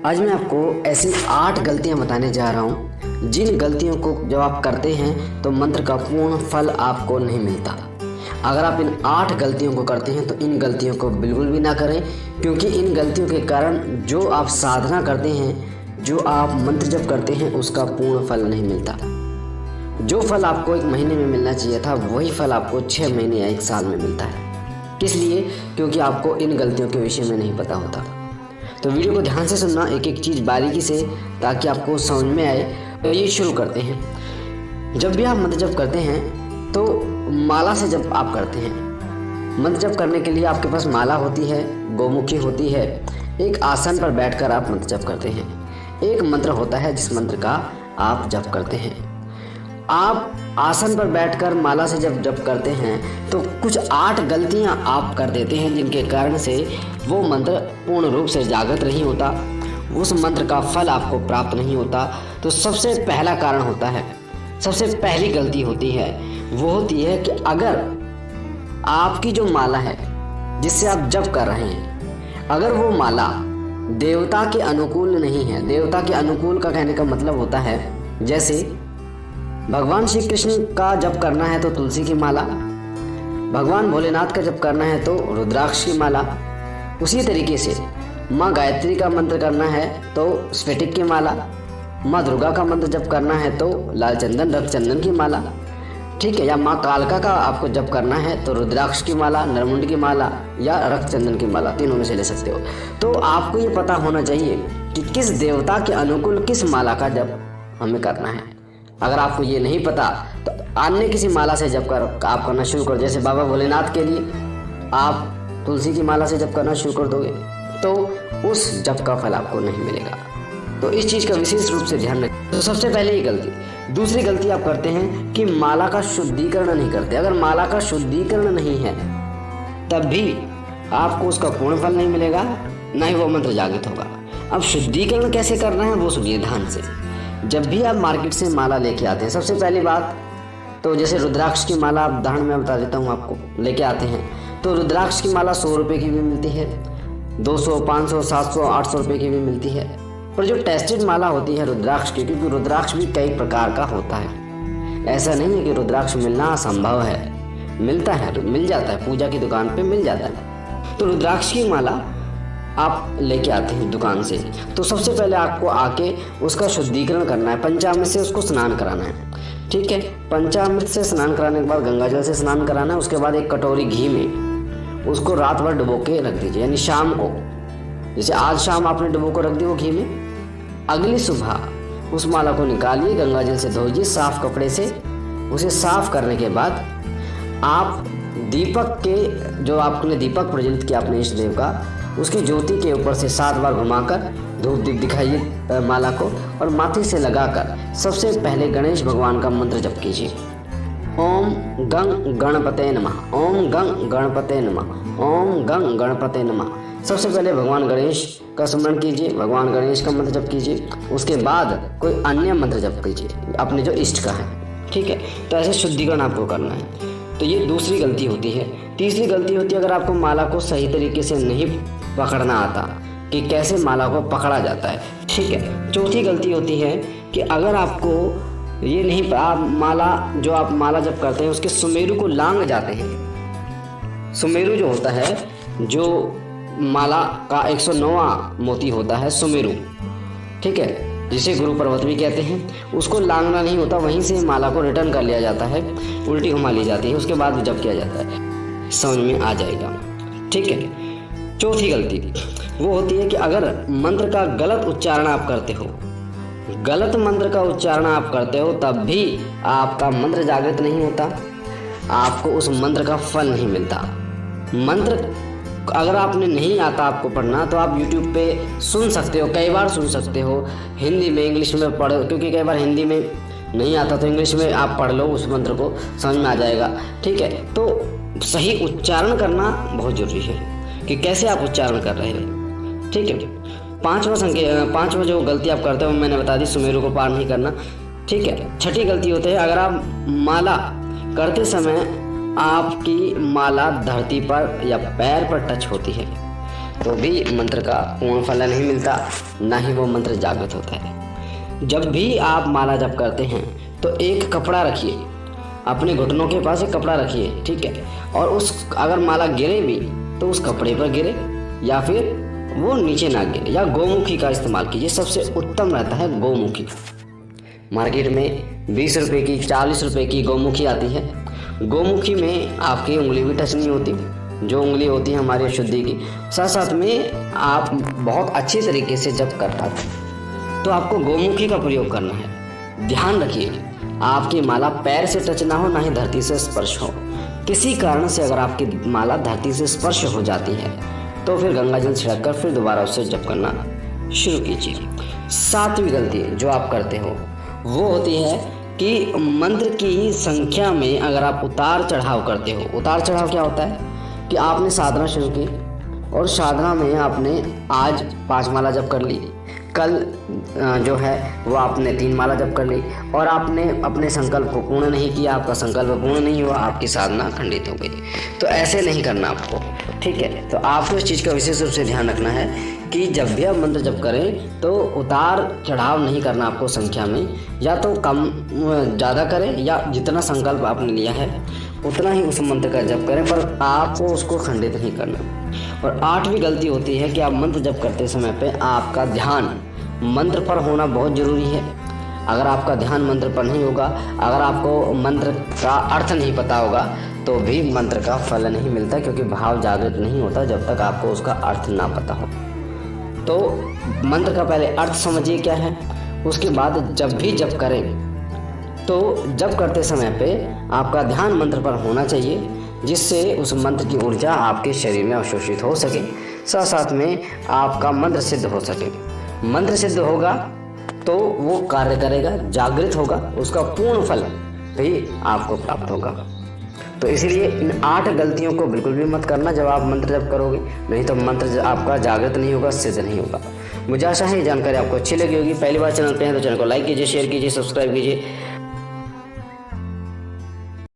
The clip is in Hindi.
आज मैं आपको ऐसी 8 गलतियां बताने जा रहा हूं जिन गलतियों को जब आप करते हैं तो मंत्र का पूर्ण फल आपको नहीं मिलता। अगर आप इन 8 गलतियों को करते हैं तो इन गलतियों को बिल्कुल भी ना करें, क्योंकि इन गलतियों के कारण जो आप साधना करते हैं, जो आप मंत्र जप करते हैं, उसका पूर्ण फल नहीं मिलता। जो फल आपको 1 महीने में मिलना चाहिए था वही फल आपको 6 महीने या 1 साल में मिलता है। किस लिए? क्योंकि आपको इन गलतियों के विषय में नहीं पता होता। तो वीडियो को ध्यान से सुनना, एक एक चीज़ बारीकी से, ताकि आपको समझ में आए। तो ये शुरू करते हैं। जब भी आप मंत्र जप करते हैं तो माला से जब आप करते हैं, मंत्र जप करने के लिए आपके पास माला होती है, गौमुखी होती है। एक आसन पर बैठकर आप मंत्र जप करते हैं। एक मंत्र होता है जिस मंत्र का आप जप करते हैं। आप आसन पर बैठकर माला से जब जप करते हैं तो कुछ 8 गलतियां आप कर देते हैं, जिनके कारण से वो मंत्र पूर्ण रूप से जागृत नहीं होता, उस मंत्र का फल आपको प्राप्त नहीं होता। तो सबसे पहला कारण होता है, सबसे पहली गलती होती है, वो होती है कि अगर आपकी जो माला है जिससे आप जप कर रहे हैं, अगर वो माला देवता के अनुकूल नहीं है। देवता के अनुकूल का कहने का मतलब होता है, जैसे भगवान श्री कृष्ण का जप करना है तो तुलसी की माला, भगवान भोलेनाथ का जप करना है तो रुद्राक्ष की माला, उसी तरीके से माँ गायत्री का मंत्र करना है तो स्फटिक की माला, माँ दुर्गा का मंत्र जप करना है तो लाल चंदन रक्त चंदन की माला, ठीक है, या माँ कालका का आपको जप करना है तो रुद्राक्ष की माला, नरमुंड की माला या रक्त चंदन की माला, तीनों में से ले सकते हो। तो आपको ये पता होना चाहिए कि किस देवता के अनुकूल किस माला का जप हमें करना है। अगर आपको ये नहीं पता तो अन्य किसी माला से जप कर आप करना शुरू कर, जैसे बाबा भोलेनाथ के लिए आप तुलसी की माला से जप करना शुरू कर दोगे तो उस जप का फल आपको नहीं मिलेगा। तो इस चीज़ का विशेष रूप से ध्यान रखें। तो सबसे पहले ये गलती। दूसरी गलती आप करते हैं कि माला का शुद्धिकरण नहीं करते। अगर माला का शुद्धिकरण नहीं है तब भी आपको उसका पूर्ण फल नहीं मिलेगा, ना ही वो मंत्र जागृत होगा। अब शुद्धिकरण कैसे करना है वो सुनिए ध्यान से। जब भी आप मार्केट से माला लेके आते हैं, सबसे पहली बात तो जैसे रुद्राक्ष की माला, आप उदाहरण में बता देता हूँ आपको, लेके आते हैं तो रुद्राक्ष की माला 100 रुपये की भी मिलती है, 200, 500, 700, 800 रुपये की भी मिलती है। पर जो टेस्टेड माला होती है रुद्राक्ष की, क्योंकि रुद्राक्ष भी कई प्रकार का होता है, ऐसा नहीं है कि रुद्राक्ष मिलना असंभव है, मिलता है, मिल जाता है, पूजा की दुकान पे मिल जाता है। तो रुद्राक्ष की माला आप लेके आते हैं दुकान से, तो सबसे पहले आपको आके उसका शुद्धिकरण करना है, पंचामृत से उसको स्नान कराना है, ठीक है। पंचामृत से स्नान कराने के बाद गंगा जल से स्नान कराना है। उसके बाद एक कटोरी घी में उसको रात भर डुबो के रख दीजिए, यानी शाम को, जैसे आज शाम आपने डुबो को रख दी वो घी में, अगली सुबह उस माला को निकालिए, गंगा जल से धोइए साफ कपड़े से। उसे साफ करने के बाद आप दीपक के, जो आपने दीपक प्रज्वलित किया अपने इष्ट देव का, उसकी ज्योति के ऊपर से 7 बार घुमाकर धूप दीप दिखाइए माला को, और माथे से लगाकर सबसे पहले गणेश भगवान का मंत्र जप कीजिए। ओम गं गणपते नमः, ओम गं गणपते नमः, ओम गं गणपते नमः। सबसे पहले भगवान गणेश का स्मरण कीजिए, भगवान गणेश का मंत्र जप कीजिए। उसके बाद कोई अन्य मंत्र जप कीजिए अपने जो इष्ट का है, ठीक है। तो ऐसे शुद्धिकरण आपको करना है। तो ये दूसरी गलती होती है। तीसरी गलती होती है, अगर आपको माला को सही तरीके से नहीं पकड़ना आता कि कैसे माला को पकड़ा जाता है, ठीक है। चौथी गलती होती है कि अगर आपको ये नहीं, आप माला, जो आप माला जब करते हैं उसके सुमेरु को लांग जाते हैं। सुमेरु जो होता है, जो माला का 109वां मोती होता है सुमेरु, ठीक है, जिसे गुरु पर्वत भी कहते हैं, उसको लांगना नहीं होता, वहीं से माला को रिटर्न कर लिया जाता है, उल्टी घुमा ली जाती है, उसके बाद जप किया जाता है। समझ में आ जाएगा, ठीक है। चौथी गलती वो होती है कि अगर मंत्र का गलत उच्चारण आप करते हो, गलत मंत्र का उच्चारण आप करते हो, तब भी आपका मंत्र जागृत नहीं होता, आपको उस मंत्र का फल नहीं मिलता। मंत्र अगर आपने नहीं आता आपको पढ़ना, तो आप YouTube पे सुन सकते हो, कई बार सुन सकते हो, हिंदी में, इंग्लिश में पढ़ो, क्योंकि कई बार हिंदी में नहीं आता तो इंग्लिश में आप पढ़ लो, उस मंत्र को समझ में आ जाएगा, ठीक है। तो सही उच्चारण करना बहुत ज़रूरी है कि कैसे आप उच्चारण कर रहे हैं, ठीक है। पांचवा जो गलती आप करते हो मैंने बता दी, सुमेरु को पार नहीं करना, ठीक है। छठी गलती होती है, अगर आप माला करते समय आपकी माला धरती पर या पैर पर टच होती है तो भी मंत्र का पूर्ण फल नहीं मिलता, ना ही वो मंत्र जागृत होता है। जब भी आप माला जप करते हैं तो एक कपड़ा रखिए, अपने घुटनों के पास एक कपड़ा रखिए, ठीक है। और उस अगर माला गिरे भी तो उस कपड़े पर गिरे या फिर वो नीचे ना गिरे, या गोमुखी का इस्तेमाल कीजिए, सबसे उत्तम रहता है गोमुखी। मार्केट में 20 रुपये की 40 रुपये की गोमुखी आती है। गोमुखी में आपकी उंगली भी टच नहीं होती, जो उंगली होती है हमारी अशुद्धि की, साथ साथ में आप बहुत अच्छे तरीके से जप कर पाते हैं। तो आपको गोमुखी का प्रयोग करना है। ध्यान रखिए आपकी माला पैर से टच ना हो, ना ही धरती से स्पर्श हो। किसी कारण से अगर आपकी माला धरती से स्पर्श हो जाती है तो फिर गंगा जल छिड़क कर फिर दोबारा उससे जप करना शुरू कीजिए। 7वीं गलती जो आप करते हो वो होती है कि मंत्र की संख्या में अगर आप उतार चढ़ाव करते हो। उतार चढ़ाव क्या होता है कि आपने साधना शुरू की और साधना में आपने आज 5 माला जप कर ली, कल जो है वो आपने 3 माला जप कर ली और आपने अपने संकल्प को पूर्ण नहीं किया, आपका संकल्प पूर्ण नहीं हुआ, आपकी साधना खंडित हो गई। तो ऐसे नहीं करना आपको, ठीक है। तो आपको इस चीज़ का विशेष रूप से ध्यान रखना है कि जब भी आप मंत्र जप करें तो उतार चढ़ाव नहीं करना आपको संख्या में, या तो कम ज़्यादा करें या जितना संकल्प आपने लिया है उतना ही उस मंत्र का जप करें, पर आपको उसको खंडित नहीं करना। और 8वीं गलती होती है कि आप मंत्र जप करते समय पे आपका ध्यान मंत्र पर होना बहुत ज़रूरी है। अगर आपका ध्यान मंत्र पर नहीं होगा, अगर आपको मंत्र का अर्थ नहीं पता होगा तो भी मंत्र का फल नहीं मिलता, क्योंकि भाव जागृत नहीं होता जब तक आपको उसका अर्थ ना पता हो। तो मंत्र का पहले अर्थ समझिए क्या है, उसके बाद जब भी जप करें तो जप करते समय पे आपका ध्यान मंत्र पर होना चाहिए, जिससे उस मंत्र की ऊर्जा आपके शरीर में अवशोषित हो सके, साथ साथ में आपका मंत्र सिद्ध हो सके। मंत्र सिद्ध होगा तो वो कार्य करेगा, जागृत होगा, उसका पूर्ण फल भी आपको प्राप्त होगा। तो इसलिए इन 8 गलतियों को बिल्कुल भी मत करना जब आप मंत्र जप करोगे, नहीं तो मंत्र आपका जागृत नहीं होगा, सिद्ध नहीं होगा। मुझे आशा है ये जानकारी आपको अच्छी लगी होगी। पहली बार चैनल पे हैं तो चैनल को लाइक कीजिए, शेयर कीजिए, सब्सक्राइब कीजिए।